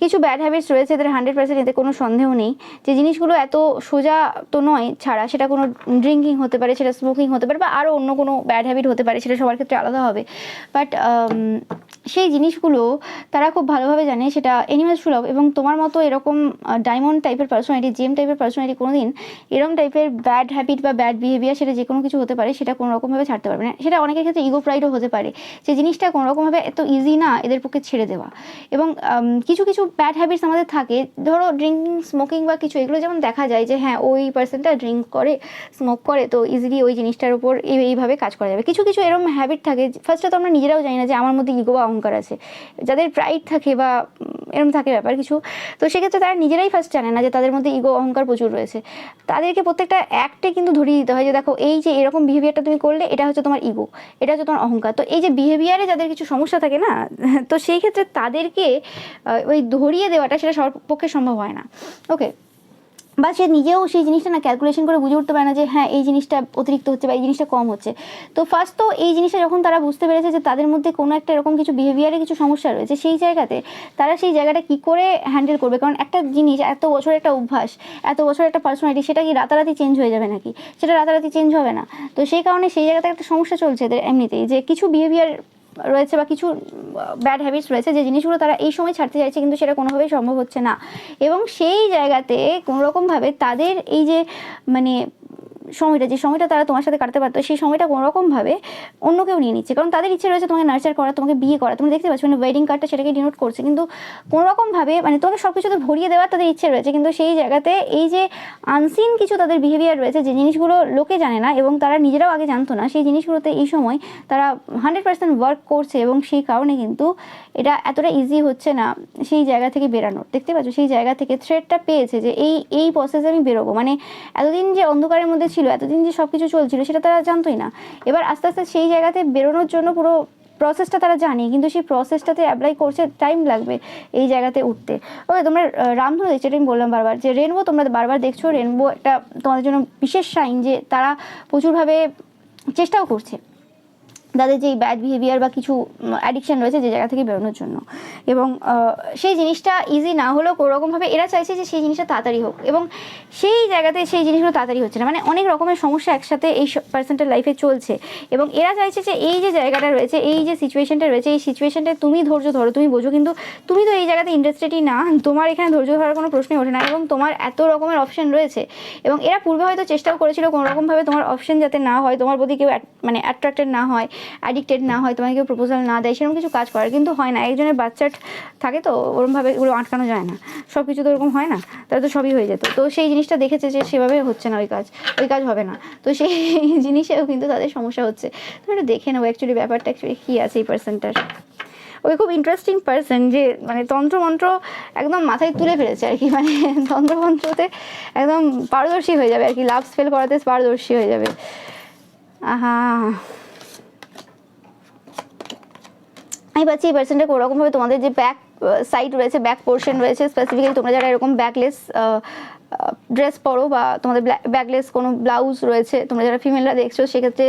কিছু ব্যাড হ্যাবিটস রয়েছে এদের 100%, এতে কোনো সন্দেহ নেই। যে জিনিসগুলো এত সোজা তো নয় ছাড়া, সেটা কোনো ড্রিঙ্কিং হতে পারে, সেটা স্মোকিং হতে পারে, বা আরও অন্য কোনো ব্যাড হ্যাবিট হতে পারে, সেটা সবার ক্ষেত্রে আলাদা হবে। বাট সেই জিনিসগুলো তারা খুব ভালোভাবে জানে, সেটা অ্যানিম্যাল সুলভ। এবং তোমার মতো এরকম ডায়মন্ড টাইপের পার্সোনালিটি, জেম টাইপের পার্সোনালিটি কোনোদিন এরকম টাইপের ব্যাড হ্যাবিট বা ব্যাড বিহেভিয়ার, সেটা যে কোনো কিছু হতে পারে, সেটা কোনো রকমভাবে ছাড়তে পারবে না। সেটা অনেকের ক্ষেত্রে ইগো প্রাইডও হতে পারে, যে জিনিসটা কোনো রকমভাবে এত ইজি না এদের পক্ষে ছেড়ে দেওয়া। এবং কিছু কিছু ব্যাড হ্যাবিটস আমাদের থাকে, ধরো ড্রিঙ্কিং, স্মোকিং বা কিছু, এগুলো যেমন দেখা যায় যে হ্যাঁ ওই পার্সনটা ড্রিঙ্ক করে, স্মোক করে, তো ইজিলি ওই জিনিসটার উপর এইভাবে কাজ করা যাবে। কিছু কিছু এরকম হ্যাবিট থাকে, ফার্স্টে তো আমরা নিজেরাও জানি না যে আমার মধ্যে ইগো বা অহংকার আছে, যাদের প্রাইড থাকে বা এরকম থাকে ব্যাপার কিছু, তো সেক্ষেত্রে তারা নিজেরাই ফার্স্ট জানে না যে তাদের মধ্যে ইগো অহংকার প্রচুর রয়েছে। তাদেরকে প্রত্যেকটা অ্যাক্টে কিন্তু ধরিয়ে দিতে হয় যে দেখো এই যে এরকম বিহেভিয়ারটা তুমি করলে, এটা হচ্ছে তোমার ইগো, এটা হচ্ছে তোমার অহংকার। তো এই যে বিহেভিয়ারে যাদের কিছু সমস্যা থাকে না, তো সেই ক্ষেত্রে তাদেরকে ওই ধরিয়ে দেওয়াটা সেটা সবার পক্ষে সম্ভব হয় না। ওকে, বা সে নিজেও সেই জিনিসটা না ক্যালকুলেশন করে বুঝে উঠতে পারে না যে হ্যাঁ এই জিনিসটা অতিরিক্ত হচ্ছে বা এই জিনিসটা কম হচ্ছে। তো ফার্স্ট তো এই জিনিসটা যখন তারা বুঝতে পেরেছে যে তাদের মধ্যে কোনো একটা এরকম কিছু বিহেভিয়ারে কিছু সমস্যা রয়েছে, সেই জায়গাতে তারা সেই জায়গাটা কী করে হ্যান্ডেল করবে। কারণ একটা জিনিস, এত বছরের একটা অভ্যাস, এত বছরের একটা পার্সোনালিটি, সেটা কি রাতারাতি চেঞ্জ হয়ে যাবে নাকি? সেটা রাতারাতি চেঞ্জ হবে না। তো সেই কারণে সেই জায়গাতে একটা সমস্যা চলছে এদের এমনিতেই, যে কিছু বিহেভিয়ার রয়েছে বা কিছু ব্যাড হ্যাবিটস রয়েছে, যে জিনিসগুলো তারা এই সময় ছাড়তে চাইছে কিন্তু সেটা কোনোভাবেই সম্ভব হচ্ছে না। এবং সেই জায়গাতে কোনোরকমভাবে তাদের এই যে মানে যে সময়টা তারা তোমার সাথে কাটাতে পারতো, সেই সময়টা কোনোরকমভাবে অন্য কেউ নিয়ে নিচ্ছে। কারণ তাদের ইচ্ছে রয়েছে তোমাকে নার্চার করা, তোমাকে বিয়ে করা। তুমি দেখতে পাচ্ছ মানে ওয়েডিং কার্ডটা সেটাকে ডিনোট করছে, কিন্তু কোনোরকমভাবে মানে তোমাকে সব কিছুতে ভরিয়ে দেওয়ার তাদের ইচ্ছে রয়েছে। কিন্তু সেই জায়গাতে এই যে আনসিন কিছু তাদের বিহেভিয়ার রয়েছে, যে জিনিসগুলো লোকে জানে না এবং তারা নিজেরাও আগে জানতো না, সেই জিনিসগুলোতে এই সময় তারা 100% ওয়ার্ক করছে। এবং সেই কারণে কিন্তু এটা এতটা ইজি হচ্ছে না সেই জায়গা থেকে বেরানোর। দেখতে পাচ্ছ সেই জায়গা থেকে থ্রেডটা পেয়েছে যে এই প্রসেসে আমি বেরোবো। মানে এতদিন যে অন্ধকারের মধ্যে ছিল, এতদিন যে সব কিছু চলছিল সেটা তারা জানতোই না। এবার আস্তে আস্তে সেই জায়গাতে বেরোনোর জন্য পুরো প্রসেসটা তারা জানে, কিন্তু সেই প্রসেসটাতে অ্যাপ্লাই করছে, টাইম লাগবে এই জায়গাতে উঠতে। ওকে, তোমরা রামধনু দেখছো, এটা আমি বললাম বারবার, যে রেনবো তোমরা বারবার দেখছো। রেনবো একটা তোমাদের জন্য বিশেষ সাইন যে তারা প্রচুরভাবে চেষ্টাও করছে তাদের যেই ব্যাড বিহেভিয়ার বা কিছু অ্যাডিকশান রয়েছে যে জায়গা থেকে বেরোনোর জন্য। এবং সেই জিনিসটা ইজি না হলেও কোনোরকমভাবে এরা চাইছে যে সেই জিনিসটা তাড়াতাড়ি হোক, এবং সেই জায়গাতে সেই জিনিসগুলো তাড়াতাড়ি হচ্ছে না। মানে অনেক রকমের সমস্যা একসাথে এই পার্সনটার লাইফে চলছে, এবং এরা চাইছে যে এই যে জায়গাটা রয়েছে, এই যে সিচুয়েশনটা রয়েছে, এই সিচুয়েশনটায় তুমি ধৈর্য ধরো, তুমি বোঝো, কিন্তু তুমি তো এই জায়গাতে ইন্টারেস্টেডই না, তোমার এখানে ধৈর্য ধরার কোনো প্রশ্নই ওঠে না, এবং তোমার এত রকমের অপশন রয়েছে। এবং এরা পূর্বে হয়তো চেষ্টাও করেছিল কোনোরকমভাবে তোমার অপশন যাতে না হয়, তোমার প্রতি কেউ মানে অ্যাট্রাক্টেড না হয়, অ্যাডিক্টেড না হয়, তোমাকে কেউ প্রপোজাল না দেয়, সেরকম কিছু কাজ করার, কিন্তু হয় না। একজনের বাচ্চা থাকে তো ওরকমভাবে ওগুলো আটকানো যায় না, সব কিছু তো ওরকম হয় না, তাহলে তো সবই হয়ে যেত। তো সেই জিনিসটা দেখেছে যে সেভাবে হচ্ছে না, ওই কাজ হবে না, তো সেই জিনিসেও কিন্তু তাদের সমস্যা হচ্ছে। তো একটু দেখে নেবো অ্যাকচুয়ালি ব্যাপারটা অ্যাকচুয়ালি কী আছে এই পার্সনটার। ওই খুব ইন্টারেস্টিং পার্সন, যে মানে তন্ত্রমন্ত্র একদম মাথায় তুলে ফেলেছে আর কি, মানে তন্ত্রমন্ত্রতে একদম পারদর্শী হয়ে যাবে আর কি, লাভ স্পেল করাতে পারদর্শী হয়ে যাবে। আহা, আমি পাচ্ছি এই পার্সনটা কোনোরকমভাবে তোমাদের যে ব্যাক সাইড রয়েছে, ব্যাক পোর্শন রয়েছে, স্পেসিফিক্যালি তোমরা যারা এরকম ব্যাকলেস ড্রেস পরো বা তোমাদের ব্যাকলেস কোনো ব্লাউজ রয়েছে, তোমরা যারা ফিমেলরা দেখছো সেক্ষেত্রে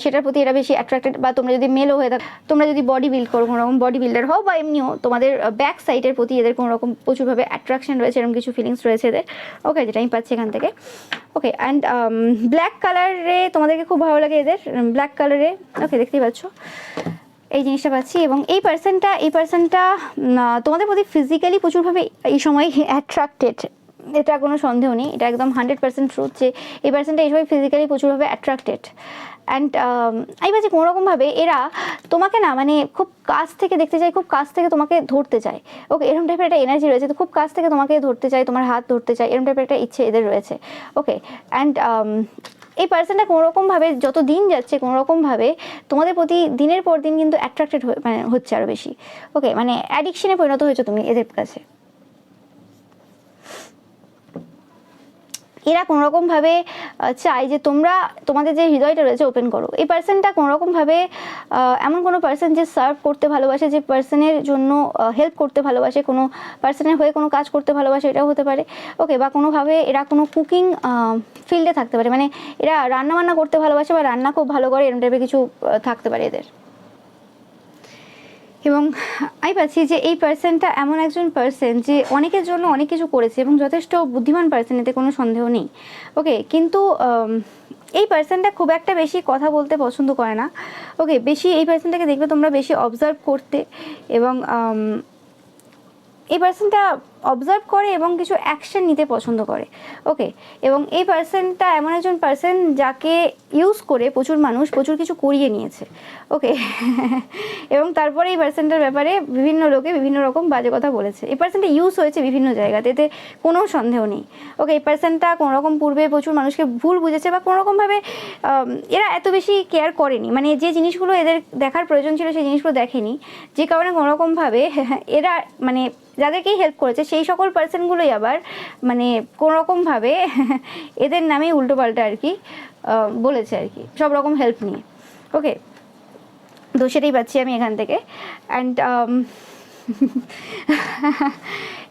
সেটার প্রতি এরা বেশি অ্যাট্রাক্টেড। বা তোমরা যদি মেলও হয়ে থাকো, তোমরা যদি বডি বিল্ড করো, কোনো রকম বডি বিল্ডার হও, বা এমনিও তোমাদের ব্যাক সাইডের প্রতি এদের কোনো রকম প্রচুরভাবে অ্যাট্রাকশন রয়েছে, এরকম কিছু ফিলিংস রয়েছে এদের। ওকে, যেটা আমি পাচ্ছি এখান থেকে। ওকে, অ্যান্ড ব্ল্যাক কালারে তোমাদেরকে খুব ভালো লাগে এদের, ব্ল্যাক কালারে। ওকে, দেখতেই পাচ্ছ এই জিনিসটা পাচ্ছি। এবং এই পার্সনটা তোমাদের প্রতি ফিজিক্যালি প্রচুরভাবে এই সময় অ্যাট্রাক্টেড, এটা কোনো সন্দেহ নেই, এটা একদম 100% ট্রুথ যে এই পার্সনটা এই সময় ফিজিক্যালি প্রচুরভাবে অ্যাট্রাক্টেড। অ্যান্ড এই বাজে কোনোরকমভাবে এরা তোমাকে না মানে খুব কাছ থেকে দেখতে চায়, খুব কাছ থেকে তোমাকে ধরতে চায়। ওকে, এরকম টাইপের একটা এনার্জি রয়েছে, তো খুব কাছ থেকে তোমাকে ধরতে চায়, তোমার হাত ধরতে চায়, এরকম টাইপের একটা ইচ্ছে এদের রয়েছে। ওকে, অ্যান্ড এই পার্সনটা কোনোরকমভাবে যত দিন যাচ্ছে কোনোরকমভাবে তোমাদের প্রতি দিনের পর দিন কিন্তু অ্যাট্রাক্টেড মানে হচ্ছে আরও বেশি। ওকে, মানে অ্যাডিকশনে পরিণত হয়েছে তুমি এদের কাছে। এরা কোনোরকমভাবে চায় যে তোমরা তোমাদের যে হৃদয়টা রয়েছে ওপেন করো। এই পার্সনটা কোনোরকমভাবে এমন কোনো পার্সন যে সার্ভ করতে ভালোবাসে, যে পার্সনের জন্য হেল্প করতে ভালোবাসে, কোনো পার্সনের হয়ে কোনো কাজ করতে ভালোবাসে, এটাও হতে পারে। ওকে, বা কোনোভাবে এরা কোনো কুকিং ফিল্ডে থাকতে পারে, মানে এরা রান্নাবান্না করতে ভালোবাসে বা রান্না খুব ভালো করে, এরকম টাইপের কিছু থাকতে পারে এদের। এবং আমি পাচ্ছি যে এই পার্সনটা এমন একজন পার্সন যে অনেকের জন্য অনেক কিছু করেছে এবং যথেষ্ট বুদ্ধিমান পার্সন, এতে কোনো সন্দেহ নেই। ওকে, কিন্তু এই পার্সনটা খুব একটা বেশি কথা বলতে পছন্দ করে না। ওকে, বেশি এই পার্সনটাকে দেখবে তোমরা বেশি অবজার্ভ করতে, এবং এই পার্সনটা অবজার্ভ করে এবং কিছু অ্যাকশন নিতে পছন্দ করে। ওকে, এবং এই পার্সনটা এমন একজন পার্সন যাকে ইউজ করে প্রচুর মানুষ প্রচুর কিছু করিয়ে নিয়েছে। ওকে, এবং তারপরে এই পার্সনটার ব্যাপারে বিভিন্ন লোকে বিভিন্ন রকম বাজে কথা বলেছে। এই পার্সনটা ইউজ হয়েছে বিভিন্ন জায়গাতে, এতে কোনো সন্দেহ নেই। ওকে, এই পার্সনটা কোনোরকম পূর্বে প্রচুর মানুষকে ভুল বুঝেছে বা কোনোরকমভাবে এরা এত বেশি কেয়ার করেনি, মানে যে জিনিসগুলো এদের দেখার প্রয়োজন ছিল সেই জিনিসগুলো দেখেনি, যে কারণে কোনোরকমভাবে এরা মানে যাদেরকেই হেল্প করেছে সেই সকল পার্সনগুলোই আবার মানে কোনোরকমভাবে এদের নামেই উল্টোপাল্টা আর কি বলেছে আর কি, সব রকম হেল্প নিয়ে। ওকে, তো সেটাই পাচ্ছি আমি এখান থেকে। অ্যান্ড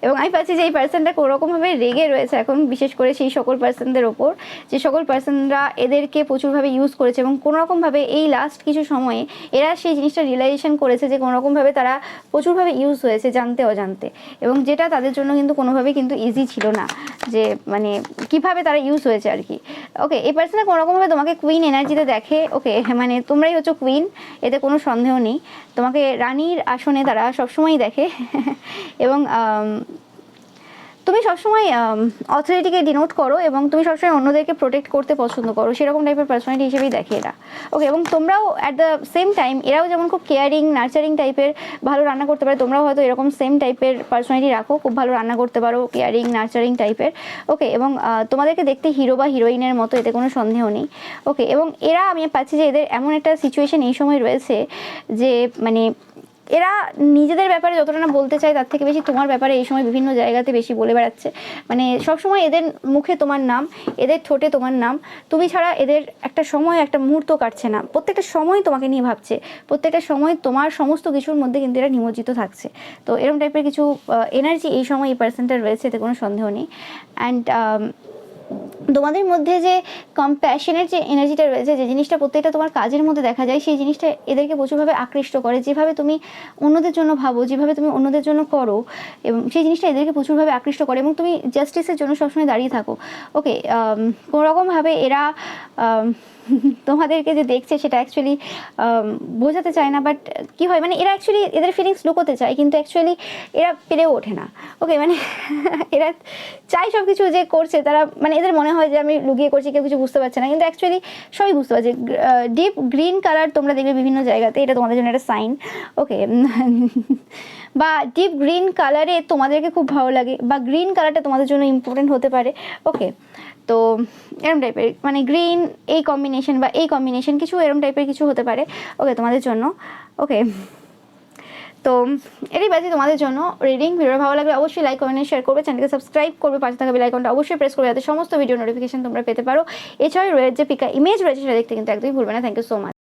এবং আমি পাচ্ছি যে এই পার্সনটা কোনোরকমভাবে রেগে রয়েছে এখন, বিশেষ করে সেই সকল পার্সনদের ওপর যে সকল পার্সনরা এদেরকে প্রচুরভাবে ইউজ করেছে, এবং কোনোরকমভাবে এই লাস্ট কিছু সময়ে এরা সেই জিনিসটা রিয়েলাইজেশন করেছে যে কোনোরকমভাবে তারা প্রচুরভাবে ইউজ হয়েছে জানতে অজান্তে, এবং যেটা তাদের জন্য কিন্তু কোনোভাবেই কিন্তু ইজি ছিল না যে মানে কিভাবে তারা ইউজ হয়েছে আর কি। ওকে, এই পার্সনটা কোনোরকমভাবে তোমাকে কুইন এনার্জিতে দেখে। ওকে, মানে তোমরাই হচ্ছে কুইন, এতে কোনো সন্দেহ নেই। তোমাকে রানীর আসনে তারা সবসময়ই দেখে এবং তুমি সবসময় অথরিটিকে ডিনোট করো এবং তুমি সবসময় অন্যদেরকে প্রোটেক্ট করতে পছন্দ করো, সেরকম টাইপের পার্সোনালিটি হিসেবেই দেখে এরা। ওকে, এবং তোমরাও অ্যাট দ্য সেম টাইম এরাও যেমন খুব কেয়ারিং নার্চারিং টাইপের, ভালো রান্না করতে পারে, তোমরাও হয়তো এরকম সেম টাইপের পার্সোনালিটি রাখো, খুব ভালো রান্না করতে পারো, কেয়ারিং নার্চারিং টাইপের। ওকে, এবং তোমাদেরকে দেখতে হিরো বা হিরোইনের মতো, এতে কোনো সন্দেহ নেই। ওকে, এবং এরা আমি পাচ্ছি যে এদের এমন একটা সিচুয়েশন এই সময় রয়েছে যে মানে এরা নিজেদের ব্যাপারে যতটা না বলতে চায় তার থেকে বেশি তোমার ব্যাপারে এই সময় বিভিন্ন জায়গাতে বেশি বলে বেড়াচ্ছে। মানে সবসময় এদের মুখে তোমার নাম, এদের ঠোঁটে তোমার নাম, তুমি ছাড়া এদের একটা সময় একটা মুহূর্ত কাটছে না, প্রত্যেকটা সময় তোমাকে নিয়ে ভাবছে, প্রত্যেকটা সময় তোমার সমস্ত কিছুর মধ্যে কিন্তু এরা নিমজ্জিত থাকছে। তো এরকম টাইপের কিছু এনার্জি এই সময় এই পার্সনটার রয়েছে, এতে কোনো সন্দেহ নেই। অ্যান্ড তোমাদের মধ্যে যে কম্প্যাশনের যে এনার্জিটা রয়েছে, যে জিনিসটা প্রত্যেকটা তোমার কাজের মধ্যে দেখা যায়, সেই জিনিসটা এদেরকে প্রচুরভাবে আকৃষ্ট করে। যেভাবে তুমি অন্যদের জন্য ভাবো, যেভাবে তুমি অন্যদের জন্য করো, এবং সেই জিনিসটা এদেরকে প্রচুরভাবে আকৃষ্ট করে, এবং তুমি জাস্টিসের জন্য সবসময় দাঁড়িয়ে থাকো। ওকে, কোনোরকমভাবে এরা তোমাদেরকে যে দেখছে সেটা অ্যাকচুয়ালি বোঝাতে চায় না, বাট কী হয় মানে এরা অ্যাকচুয়ালি এদের ফিলিংস লুকোতে চায়, কিন্তু অ্যাকচুয়ালি এরা পেরেও ওঠে না। ওকে, মানে এরা চাই সব কিছু যে করছে তারা, মানে এদের মনে হয় যে আমি লুকিয়ে করছি, কেউ কিছু বুঝতে পারছে না, কিন্তু অ্যাকচুয়ালি সবই বুঝতে পারছে। ডিপ গ্রিন কালার তোমরা দেখবে বিভিন্ন জায়গাতে, এটা তোমাদের জন্য একটা সাইন। ওকে, বা ডিপ গ্রিন কালারে তোমাদেরকে খুব ভালো লাগে, বা গ্রিন কালারটা তোমাদের জন্য ইম্পর্টেন্ট হতে পারে। ওকে, তো এরম টাইপের মানে গ্রিন এই কম্বিনেশন বা এই কম্বিনেশন কিছু এরম টাইপের কিছু হতে পারে ওকে তোমাদের জন্য। ওকে, তো এটাই বাজে তোমাদের জন্য রিডিং। ভিডিও ভালো লাগলে অবশ্যই লাইক কমেন্ট শেয়ার করবে, চ্যানেলকে সাবস্ক্রাইব করবে, পাশে থাকা বেল আইকনটা অবশ্যই প্রেস করবে যাতে সমস্ত ভিডিও নোটিফিকেশন তোমরা পেতে পারো। এছাড়াও রয়েছে যে পিকা ইমেজ রয়েছে সেটা দেখতে কিন্তু একদমই ভুলবে না। Thank you so much.